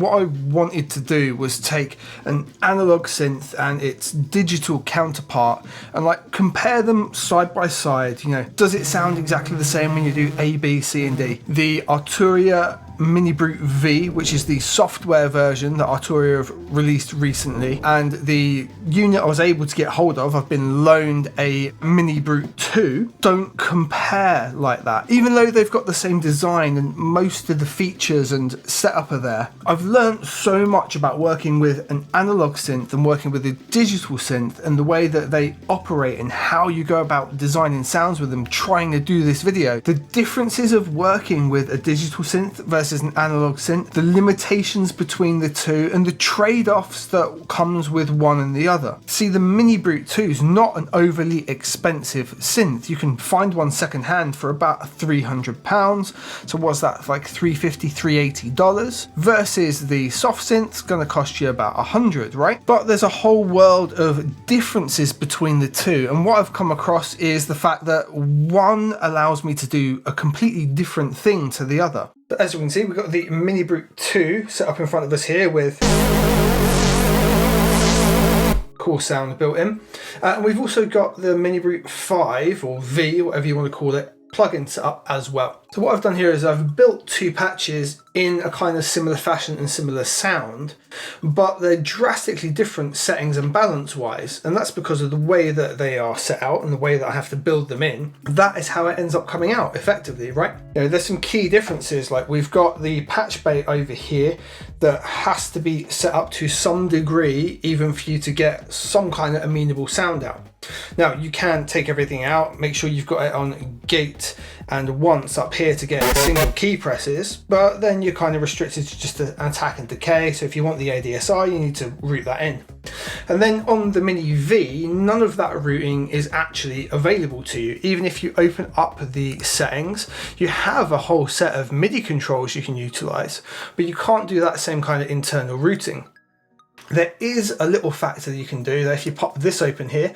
What I wanted to do was take an analog synth and its digital counterpart and like compare them side by side. You know, does it sound exactly the same when you do A, B, C, and D? The Arturia MiniBrute V, which is the software version that Arturia have released recently, and the unit I was able to get hold of, I've been loaned a MiniBrute 2, don't compare like that. Even though they've got the same design and most of the features and setup are there, I've learned so much about working with an analog synth and working with a digital synth and the way that they operate and how you go about designing sounds with them, trying to do this video. The differences of working with a digital synth versus an analog synth, the limitations between the two, and the trade-offs that comes with one and the other. See, the MiniBrute 2 is not an overly expensive synth. You can find one secondhand for about £300. So what's that, like $350, $380? Versus the soft synth's gonna cost you about $100, right? But there's a whole world of differences between the two, and what I've come across is the fact that one allows me to do a completely different thing to the other. But as you can see, we've got the MiniBrute 2 set up in front of us here with cool sound built in. And we've also got the MiniBrute 5 or V, whatever you want to call it, plugin set up as well. So what I've done here is I've built two patches in a kind of similar fashion and similar sound, but they're drastically different settings and balance wise, and that's because of the way that they are set out and the way that I have to build them in. That is how it ends up coming out effectively, right? You know, there's some key differences, like we've got the patch bay over here that has to be set up to some degree even for you to get some kind of amenable sound out. Now you can take everything out, make sure you've got it on gate and once up here to get single key presses, but then you're kind of restricted to just an attack and decay. So if you want the ADSR, you need to route that in. And then on the Mini V, none of that routing is actually available to you. Even if you open up the settings, you have a whole set of MIDI controls you can utilize, but you can't do that same kind of internal routing. There is a little factor that you can do that if you pop this open here,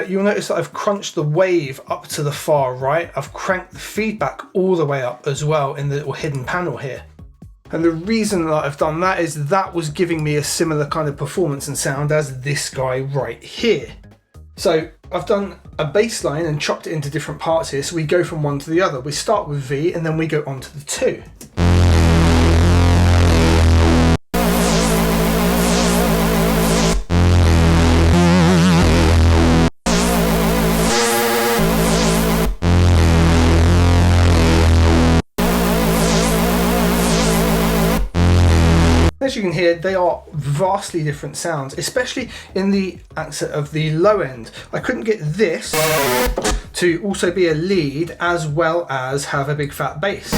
you'll notice that I've crunched the wave up to the far right. I've cranked the feedback all the way up as well in the little hidden panel here. And the reason that I've done that is that was giving me a similar kind of performance and sound as this guy right here. So I've done a bass line and chopped it into different parts here, so we go from one to the other. We start with V and then we go on to the 2. As you can hear, they are vastly different sounds, especially in the accent of the low end. I couldn't get this to also be a lead as well as have a big fat bass.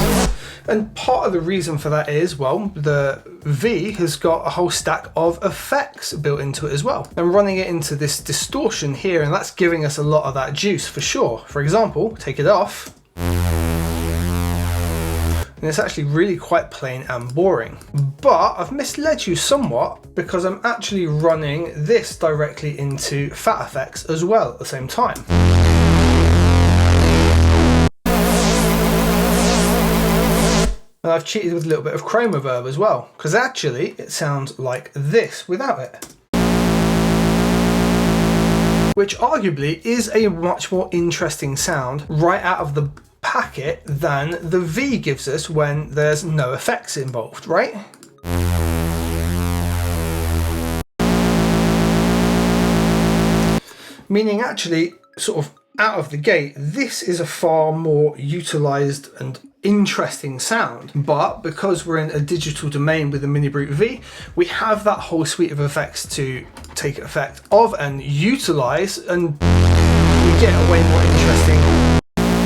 And part of the reason for that is, well, the V has got a whole stack of effects built into it as well. And running it into this distortion here, and that's giving us a lot of that juice for sure. For example, take it off. And it's actually really quite plain and boring. But I've misled you somewhat because I'm actually running this directly into fat effects as well at the same time. And I've cheated with a little bit of chroma reverb as well, because actually it sounds like this without it. Which arguably is a much more interesting sound right out of the packet than the V gives us when there's no effects involved, right? Meaning actually, sort of out of the gate, this is a far more utilized and interesting sound. But because we're in a digital domain with the MiniBrute V, we have that whole suite of effects to take effect of and utilize, and we get a way more interesting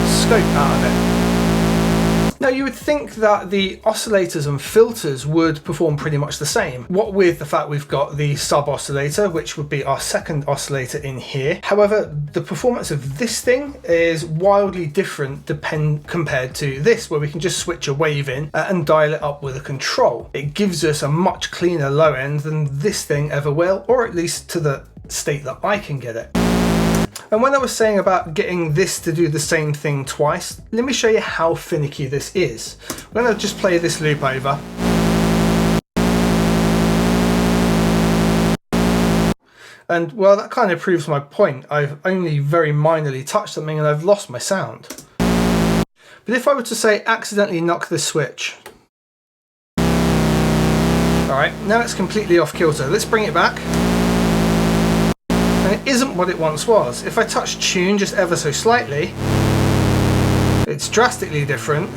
scope out of it. Now you would think that the oscillators and filters would perform pretty much the same, what with the fact we've got the sub oscillator, which would be our second oscillator in here. However, the performance of this thing is wildly different compared to this, where we can just switch a wave in and dial it up with a control. It gives us a much cleaner low end than this thing ever will, or at least to the state that I can get it. And when I was saying about getting this to do the same thing twice, let me show you how finicky this is. I'm going to just play this loop over. And well, that kind of proves my point. I've only very minorly touched something and I've lost my sound. But if I were to say accidentally knock this switch. Alright, now it's completely off kilter. Let's bring it back. And it isn't what it once was. If I touch tune just ever so slightly, it's drastically different.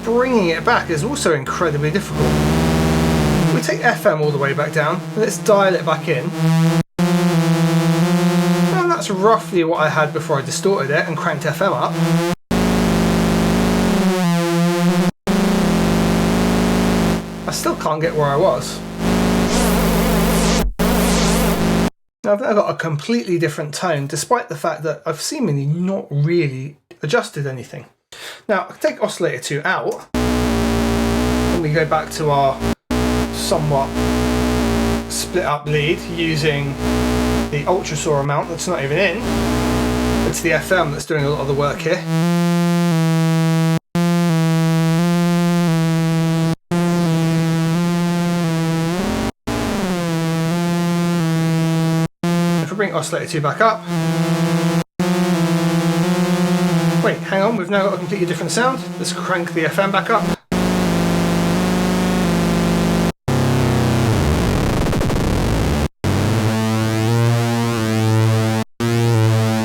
Bringing it back is also incredibly difficult. We take FM all the way back down, let's dial it back in. And that's roughly what I had before I distorted it and cranked FM up. I still can't get where I was. Now I've now got a completely different tone, despite the fact that I've seemingly not really adjusted anything. Now I take oscillator 2 out, and we go back to our somewhat split up lead using the ultra saw amount that's not even in. It's the FM that's doing a lot of the work here. If we bring oscillator 2 back up. Wait, hang on, we've now got a completely different sound. Let's crank the FM back up.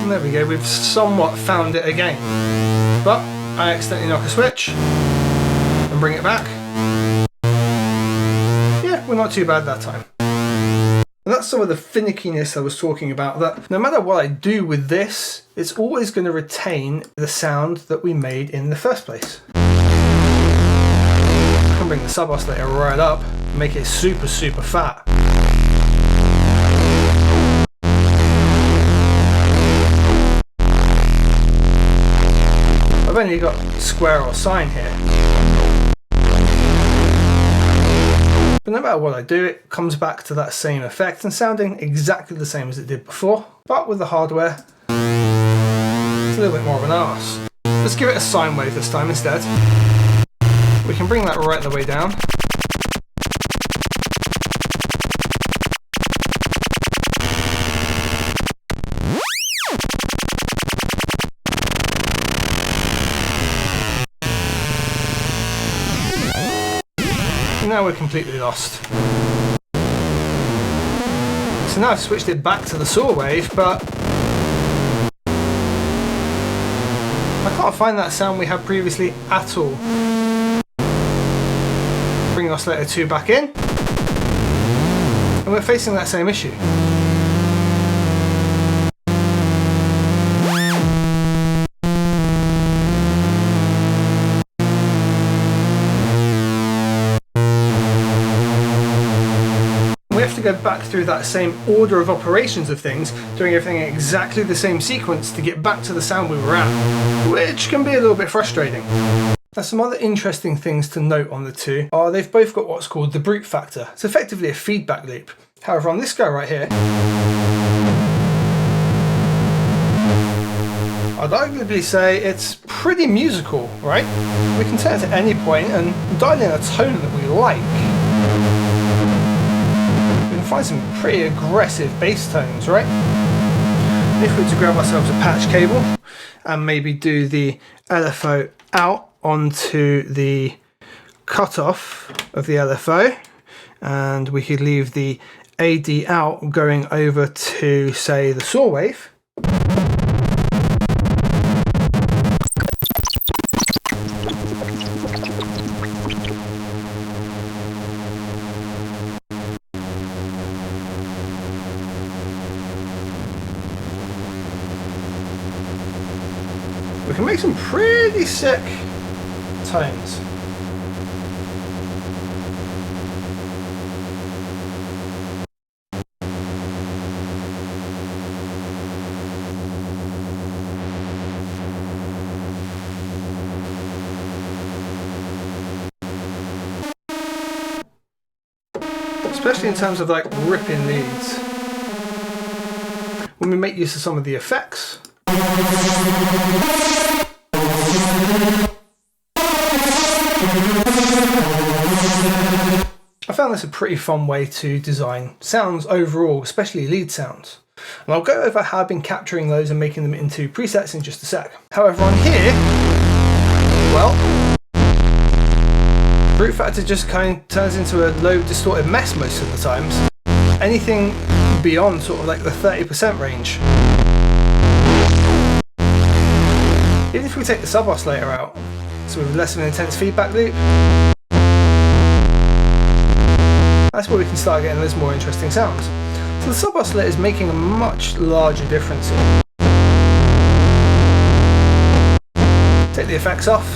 And there we go, we've somewhat found it again. But I accidentally knock a switch and bring it back. Yeah, we're not too bad that time. And that's some of the finickiness I was talking about, that no matter what I do with this, it's always going to retain the sound that we made in the first place. I can bring the sub oscillator right up, make it super fat. I've only got square or sine here. But no matter what I do, it comes back to that same effect and sounding exactly the same as it did before. But with the hardware, it's a little bit more of an arse. Let's give it a sine wave this time instead. We can bring that right the way down. Now we're completely lost. So now I've switched it back to the saw wave, but I can't find that sound we had previously at all. Bring oscillator 2 back in, and we're facing that same issue. To go back through that same order of operations of things, doing everything in exactly the same sequence to get back to the sound we were at, which can be a little bit frustrating. Now, some other interesting things to note on the two are they've both got what's called the brute factor. It's effectively a feedback loop. However, on this guy right here, I'd arguably say it's pretty musical, right? We can turn it to any point and dial in a tone that we like. Find some pretty aggressive bass tones, right? If we were to grab ourselves a patch cable and maybe do the LFO out onto the cutoff of the LFO, and we could leave the AD out going over to, say, the saw wave. We can make some pretty sick tones. Especially in terms of like ripping leads. When we make use of some of the effects. I found this a pretty fun way to design sounds overall, especially lead sounds. And I'll go over how I've been capturing those and making them into presets in just a sec. However, on here, well, Brute Factor just kind of turns into a low distorted mess most of the times. Anything beyond sort of like the 30% range. Even if we take the sub oscillator out, so with less of an intense feedback loop, that's where we can start getting those more interesting sounds. So the sub oscillator is making a much larger difference here. Take the effects off.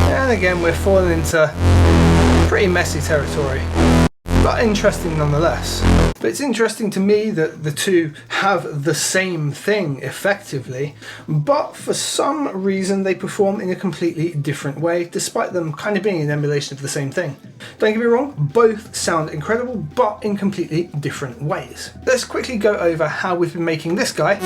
And again, we're falling into pretty messy territory, but interesting nonetheless. But it's interesting to me that the two have the same thing effectively, but for some reason they perform in a completely different way, despite them kind of being an emulation of the same thing. Don't get me wrong, both sound incredible, but in completely different ways. Let's quickly go over how we've been making this guy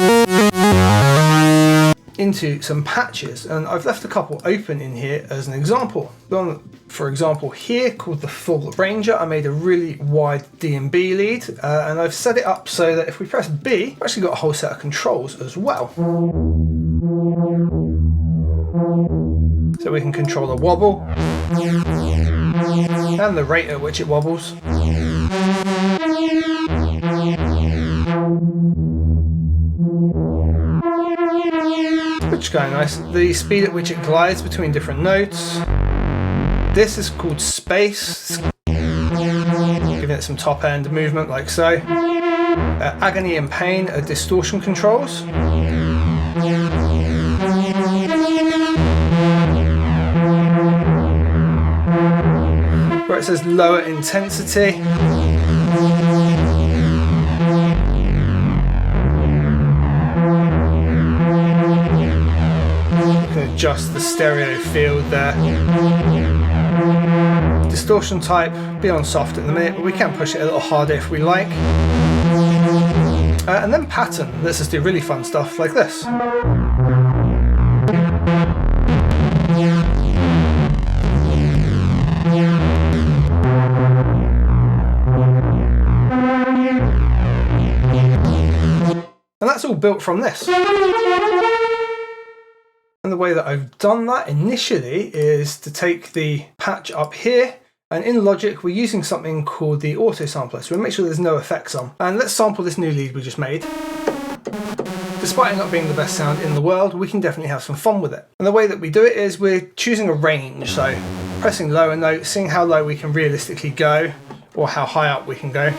into some patches, and I've left a couple open in here as an example. One, for example, here called the Full Ranger, I made a really wide D&B lead, and I've set it up so that if we press B, we've actually got a whole set of controls as well. So we can control the wobble and the rate at which it wobbles. Which is kind of nice. The speed at which it glides between different notes. This is called space, giving it some top end movement like so. Agony and pain are distortion controls. Where it says lower intensity. Adjust the stereo field there. Distortion type, be on soft at the minute, but we can push it a little harder if we like. And then pattern lets us do really fun stuff like this. And that's all built from this. And the way that I've done that initially is to take the patch up here, and in Logic we're using something called the auto sampler, so we'll make sure there's no effects on. And let's sample this new lead we just made. Despite it not being the best sound in the world, we can definitely have some fun with it. And the way that we do it is we're choosing a range, so pressing lower notes, seeing how low we can realistically go, or how high up we can go.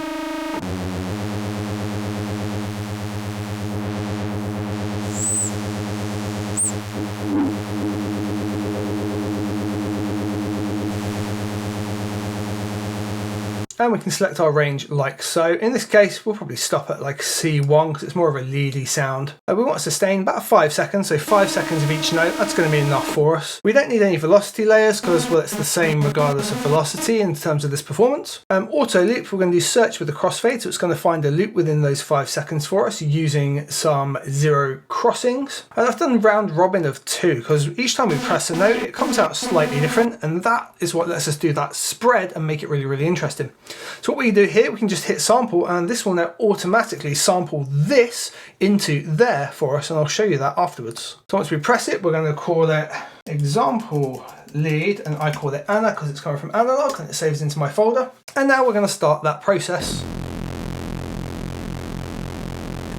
And we can select our range like so. In this case, we'll probably stop at like C1 because it's more of a leady sound. We want to sustain about 5 seconds, so 5 seconds of each note. That's going to be enough for us. We don't need any velocity layers because, well, it's the same regardless of velocity in terms of this performance. Auto loop, we're going to do search with a crossfade, so it's going to find a loop within those 5 seconds for us using some 0 crossings. And I've done round robin of 2 because each time we press a note, it comes out slightly different, and that is what lets us do that spread and make it really, really interesting. So what we do here, we can just hit sample, and this will now automatically sample this into there for us, and I'll show you that afterwards. So once we press it, we're going to call it example lead, and I call it Anna because it's coming from analog and it saves into my folder. And now we're going to start that process.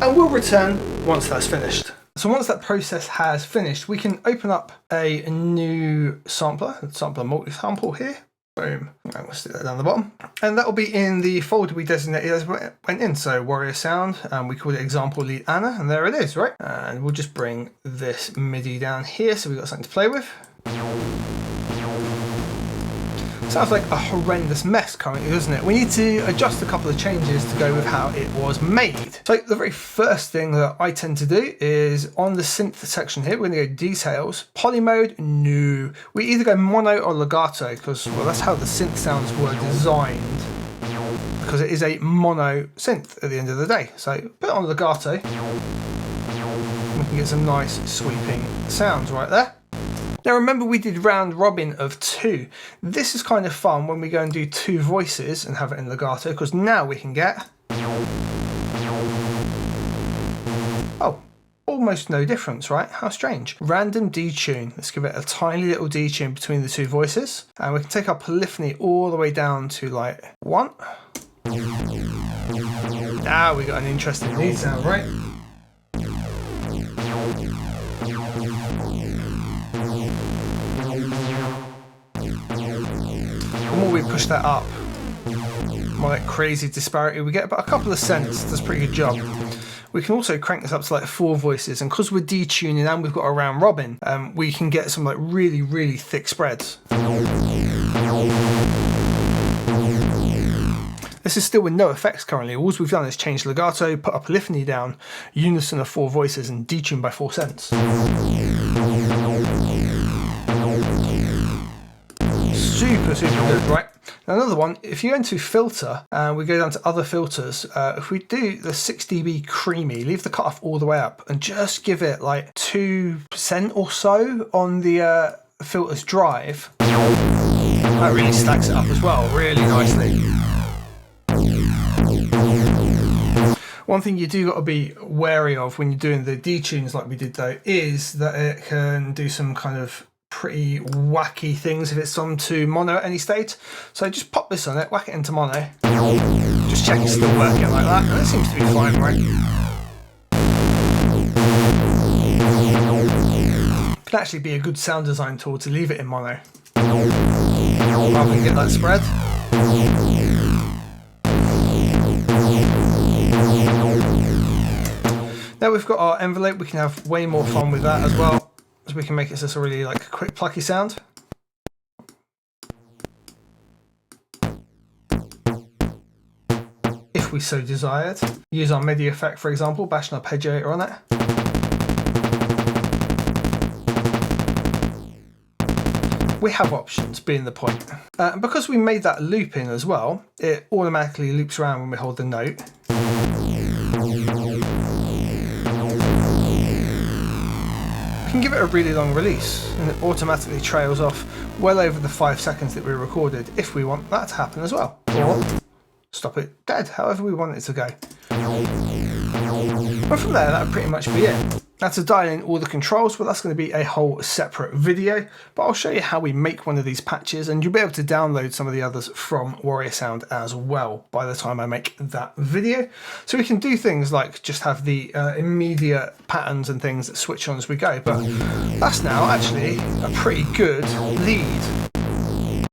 And we'll return once that's finished. So once that process has finished, we can open up a new sampler, multi-sample here. Boom. Right, we'll stick that down the bottom. And that will be in the folder we designated as it went in. So Warrior Sound, and we called it example lead Anna, and there it is, right? And we'll just bring this MIDI down here so we've got something to play with. Sounds like a horrendous mess currently, doesn't it? We need to adjust a couple of changes to go with how it was made. So the very first thing that I tend to do is on the synth section here, we're going to go details, poly mode, no. We either go mono or legato because, well, that's how the synth sounds were designed, because it is a mono synth at the end of the day. So put it on legato, we can get some nice sweeping sounds right there. Now remember we did round robin of 2. This is kind of fun when we go and do 2 voices and have it in legato, because now we can get, oh, almost no difference, right? How strange. Random detune. Let's give it a tiny little detune between the 2 voices. And we can take our polyphony all the way down to like 1. Now we got an interesting lead sound, right? The more we push that up, more like crazy disparity we get, but a couple of cents does a pretty good job. We can also crank this up to like 4 voices, and because we're detuning and we've got a round robin, we can get some like really, really thick spreads. This is still with no effects currently. All we've done is change legato, put our polyphony down, unison of 4 voices, and detune by 4 cents. Super, super good, right? Now another one, if you go into filter and we go down to other filters, if we do the 6 dB creamy, leave the cutoff all the way up and just give it like 2% or so on the filters drive, that really stacks it up as well, really nicely. One thing you do got to be wary of when you're doing the detunes like we did though, is that it can do some kind of pretty wacky things if it's on to mono at any stage. So just pop this on it, whack it into mono, just check it's still working like that, and it seems to be fine, right? Can actually be a good sound design tool to leave it in mono rather than get that spread. Now we've got our envelope, we can have way more fun with that as well. So we can make it just a really like quick plucky sound. If we so desired. Use our MIDI effect, for example, bash an arpeggiator on it. We have options, being the point. Because we made that loop in as well, it automatically loops around when we hold the note. We can give it a really long release and it automatically trails off well over the 5 seconds that we recorded if we want that to happen as well. Or stop it dead, however we want it to go. But from there, that would pretty much be it. Now to dial in all the controls, well, that's going to be a whole separate video, but I'll show you how we make one of these patches, and you'll be able to download some of the others from Warrior Sound as well by the time I make that video. So we can do things like just have the immediate patterns and things that switch on as we go, but that's now actually a pretty good lead.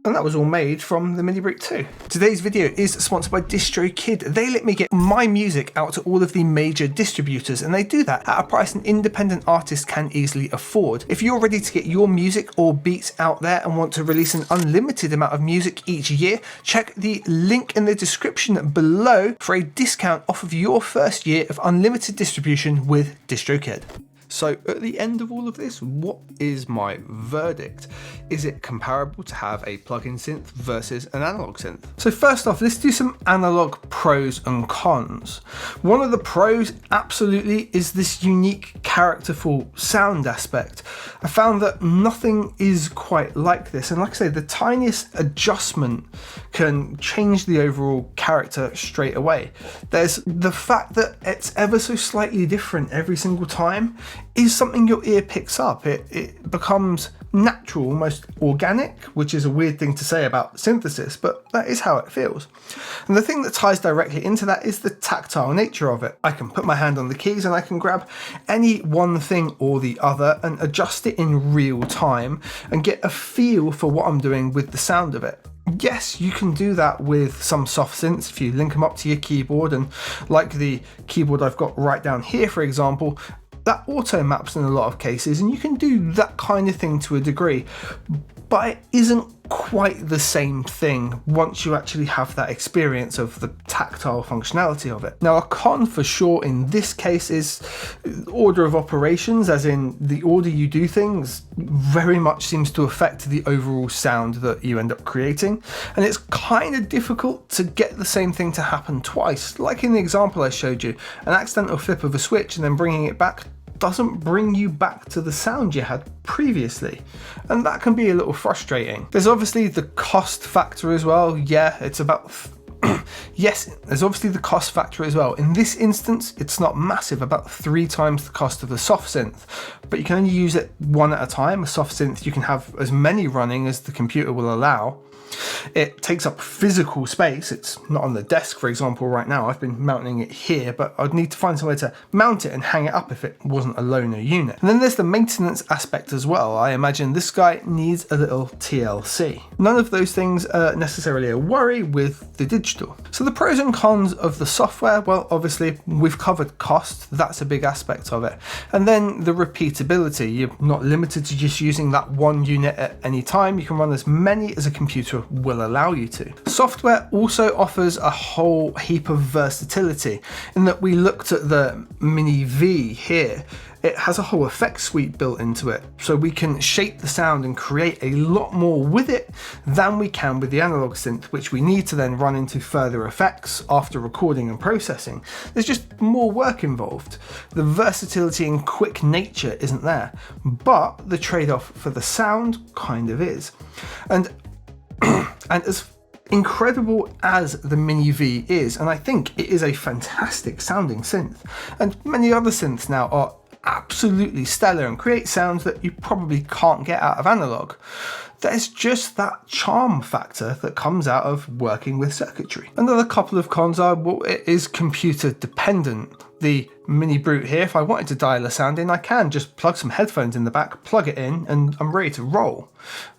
And that was all made from the MiniBrute 2. Today's video is sponsored by DistroKid. They let me get my music out to all of the major distributors, and they do that at a price an independent artist can easily afford. If you're ready to get your music or beats out there and want to release an unlimited amount of music each year, check the link in the description below for a discount off of your first year of unlimited distribution with DistroKid. So at the end of all of this, what is my verdict? Is it comparable to have a plug-in synth versus an analog synth? So first off, let's do some analog pros and cons. One of the pros absolutely is this unique characterful sound aspect. I found that nothing is quite like this, and like I say, the tiniest adjustment can change the overall character straight away. There's the fact that it's ever so slightly different every single time is something your ear picks up. It becomes natural, almost organic, which is a weird thing to say about synthesis, but that is how it feels. And the thing that ties directly into that is the tactile nature of it. I can put my hand on the keys and I can grab any one thing or the other and adjust it in real time and get a feel for what I'm doing with the sound of it. Yes, you can do that with some soft synths if you link them up to your keyboard, and like the keyboard I've got right down here, for example, that auto maps in a lot of cases, and you can do that kind of thing to a degree, but it isn't quite the same thing once you actually have that experience of the tactile functionality of it. Now, a con for sure in this case is order of operations, as in the order you do things very much seems to affect the overall sound that you end up creating, and it's kind of difficult to get the same thing to happen twice. Like in the example I showed you, an accidental flip of a switch and then bringing it back doesn't bring you back to the sound you had previously. And that can be a little frustrating. There's obviously the cost factor as well. Yeah, it's about yes, there's obviously the cost factor as well. In this instance, it's not massive, about 3 times the cost of a soft synth, but you can only use it one at a time. A soft synth, you can have as many running as the computer will allow. It takes up physical space. It's not on the desk, for example, right now. I've been mounting it here, but I'd need to find somewhere to mount it and hang it up if it wasn't a loaner unit. And then there's the maintenance aspect as well. I imagine this guy needs a little TLC. None of those things are necessarily a worry with the digital. So the pros and cons of the software, well, obviously we've covered cost. That's a big aspect of it. And then the repeatability. You're not limited to just using that one unit at any time. You can run as many as a computer will allow you to. Software also offers a whole heap of versatility in that we looked at the Mini V here. It has a whole effects suite built into it, so we can shape the sound and create a lot more with it than we can with the analog synth, which we need to then run into further effects after recording and processing. There's just more work involved. The versatility and quick nature isn't there, but the trade-off for the sound kind of is. And as incredible as the Mini V is, and I think it is a fantastic sounding synth, and many other synths now are absolutely stellar and create sounds that you probably can't get out of analog, there's just that charm factor that comes out of working with circuitry. Another couple of cons are, well, it is computer dependent. The MiniBrute here, if I wanted to dial a sound in, I can just plug some headphones in the back, plug it in, and I'm ready to roll.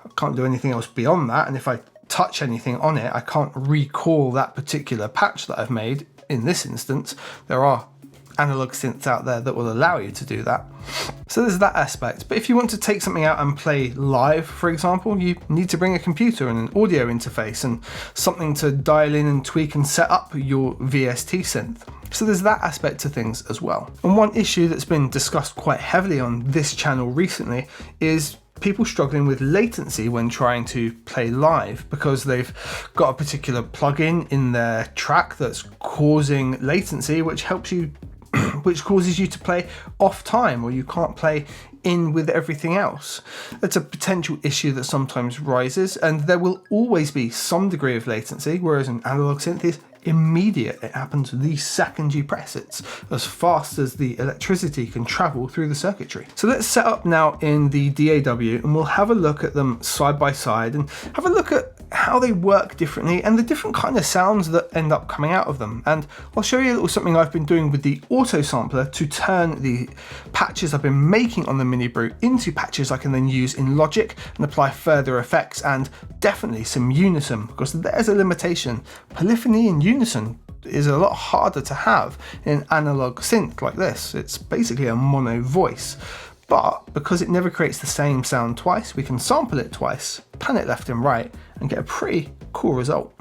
I can't do anything else beyond that, and if I touch anything on it, I can't recall that particular patch that I've made. In this instance, there are analog synths out there that will allow you to do that. So there's that aspect. But if you want to take something out and play live, for example, you need to bring a computer and an audio interface and something to dial in and tweak and set up your VST synth. So there's that aspect to things as well. And one issue that's been discussed quite heavily on this channel recently is people struggling with latency when trying to play live because they've got a particular plugin in their track that's causing latency, which causes you to play off time, or you can't play in with everything else. That's a potential issue that sometimes rises, and there will always be some degree of latency, whereas an analog synth is immediate. It happens the second you press. It's as fast as the electricity can travel through the circuitry. So let's set up now in the DAW and we'll have a look at them side by side and have a look at how they work differently and the different kind of sounds that end up coming out of them. And I'll show you a little something I've been doing with the auto sampler to turn the patches I've been making on the MiniBrute into patches I can then use in Logic and apply further effects and definitely some unison, because there's a limitation. Polyphony and unison is a lot harder to have in an analog synth like this. It's basically a mono voice. But because it never creates the same sound twice, we can sample it twice, pan it left and right, and get a pretty cool result.